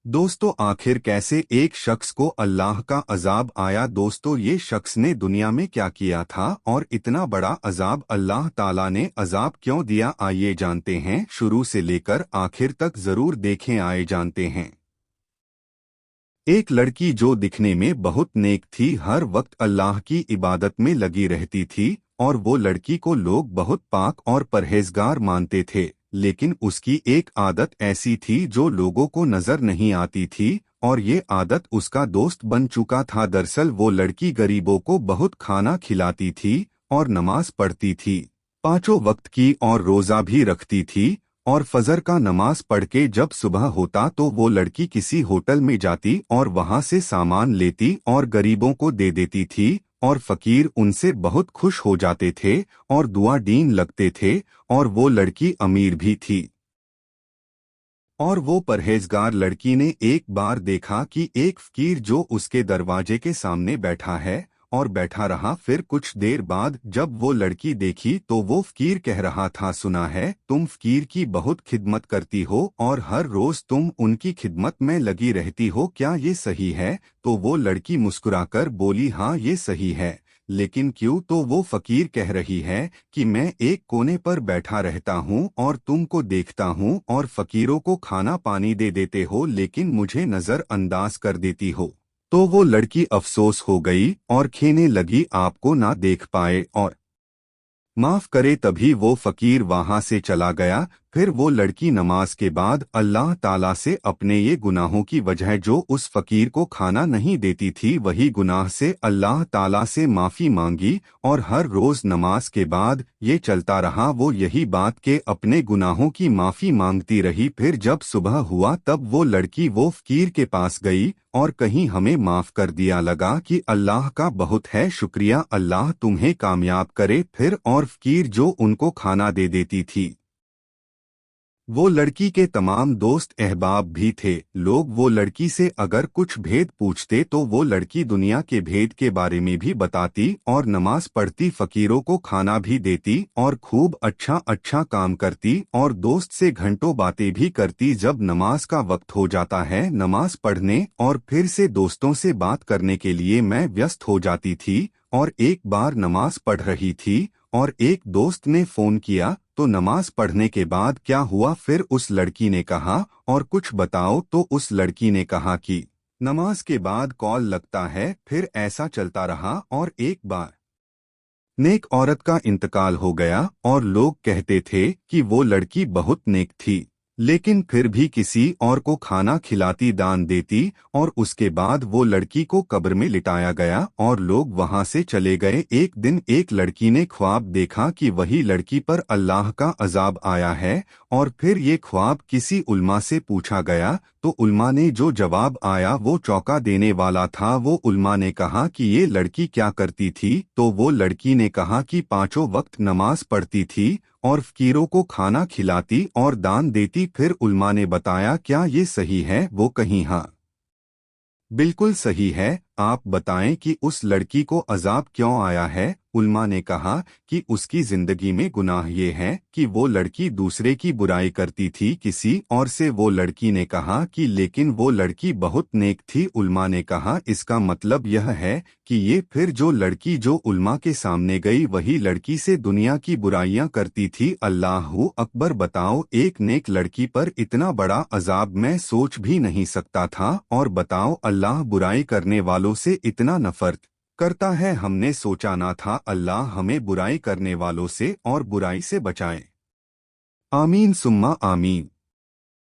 दोस्तों, आखिर कैसे एक शख्स को अल्लाह का अजाब आया। दोस्तों, ये शख्स ने दुनिया में क्या किया था और इतना बड़ा अजाब अल्लाह ताला ने अजाब क्यों दिया, आइए जानते हैं। शुरू से लेकर आखिर तक जरूर देखें, आए जानते हैं। एक लड़की जो दिखने में बहुत नेक थी, हर वक्त अल्लाह की इबादत में लगी रहती थी और वो लड़की को लोग बहुत पाक और परहेजगार मानते थे। लेकिन उसकी एक आदत ऐसी थी जो लोगों को नजर नहीं आती थी और ये आदत उसका दोस्त बन चुका था। दरअसल वो लड़की गरीबों को बहुत खाना खिलाती थी और नमाज पढ़ती थी, पांचों वक्त की, और रोजा भी रखती थी। और फजर का नमाज पढ़ के जब सुबह होता तो वो लड़की किसी होटल में जाती और वहां से सामान लेती और गरीबों को दे देती थी और फकीर उनसे बहुत खुश हो जाते थे और दुआ दीन लगते थे। और वो लड़की अमीर भी थी। और वो परहेजगार लड़की ने एक बार देखा कि एक फकीर जो उसके दरवाजे के सामने बैठा है, और बैठा रहा। फिर कुछ देर बाद जब वो लड़की देखी तो वो फकीर कह रहा था, सुना है तुम फकीर की बहुत खिदमत करती हो और हर रोज तुम उनकी खिदमत में लगी रहती हो, क्या ये सही है? तो वो लड़की मुस्कुराकर बोली, हाँ ये सही है। लेकिन क्यों? तो वो फकीर कह रही है कि मैं एक कोने पर बैठा रहता हूँ और तुमको देखता हूँ और फकीरों को खाना पानी दे देते हो, लेकिन मुझे नजरअंदाज कर देती हो। तो वो लड़की अफसोस हो गई और कहने लगी, आपको ना देख पाए और माफ करे। तभी वो फकीर वहां से चला गया। फिर वो लड़की नमाज के बाद अल्लाह ताला से अपने ये गुनाहों की वजह, जो उस फकीर को खाना नहीं देती थी, वही गुनाह से अल्लाह ताला से माफी मांगी। और हर रोज नमाज के बाद ये चलता रहा, वो यही बात के अपने गुनाहों की माफी मांगती रही। फिर जब सुबह हुआ तब वो लड़की वो फकीर के पास गई और कहीं हमें माफ कर दिया, लगा कि अल्लाह का बहुत है शुक्रिया, अल्लाह तुम्हें कामयाब करे। फिर और फकीर जो उनको खाना दे देती थी, वो लड़की के तमाम दोस्त अहबाब भी थे। लोग वो लड़की से अगर कुछ भेद पूछते तो वो लड़की दुनिया के भेद के बारे में भी बताती और नमाज पढ़ती, फकीरों को खाना भी देती और खूब अच्छा अच्छा काम करती और दोस्त से घंटों बातें भी करती। जब नमाज का वक्त हो जाता है नमाज पढ़ने और फिर से दोस्तों से बात करने के लिए मैं व्यस्त हो जाती थी। और एक बार नमाज पढ़ रही थी और एक दोस्त ने फोन किया, तो नमाज पढ़ने के बाद क्या हुआ? फिर उस लड़की ने कहा, और कुछ बताओ? तो उस लड़की ने कहा कि नमाज के बाद कॉल लगता है। फिर ऐसा चलता रहा और एक बार नेक औरत का इंतकाल हो गया और लोग कहते थे कि वो लड़की बहुत नेक थी, लेकिन फिर भी किसी और को खाना खिलाती, दान देती। और उसके बाद वो लड़की को कब्र में लिटाया गया और लोग वहां से चले गए। एक दिन एक लड़की ने ख्वाब देखा कि वही लड़की पर अल्लाह का अजाब आया है। और फिर ये ख्वाब किसी उल्मा से पूछा गया तो उल्मा ने जो जवाब आया वो चौंका देने वाला था। वो उल्मा ने कहा कि ये लड़की क्या करती थी? तो वो लड़की ने कहा कि पांचों वक्त नमाज पढ़ती थी और फकीरों को खाना खिलाती और दान देती। फिर उल्मा ने बताया, क्या ये सही है? वो कहीं हाँ बिल्कुल सही है, आप बताएं कि उस लड़की को अजाब क्यों आया है? उल्मा ने कहा कि उसकी जिंदगी में गुनाह ये है कि वो लड़की दूसरे की बुराई करती थी किसी और से। वो लड़की ने कहा कि लेकिन वो लड़की बहुत नेक थी। उल्मा ने कहा, इसका मतलब यह है कि ये फिर जो लड़की जो उल्मा के सामने गई वही लड़की से दुनिया की बुराइयां करती थी। अल्लाहू अकबर! बताओ, एक नेक लड़की पर इतना बड़ा अजाब मैं सोच भी नहीं सकता था। और बताओ, अल्लाह बुराई करने वालों से इतना नफरत करता है, हमने सोचा ना था। अल्लाह हमें बुराई करने वालों से और बुराई से बचाए। आमीन सुम्मा आमीन।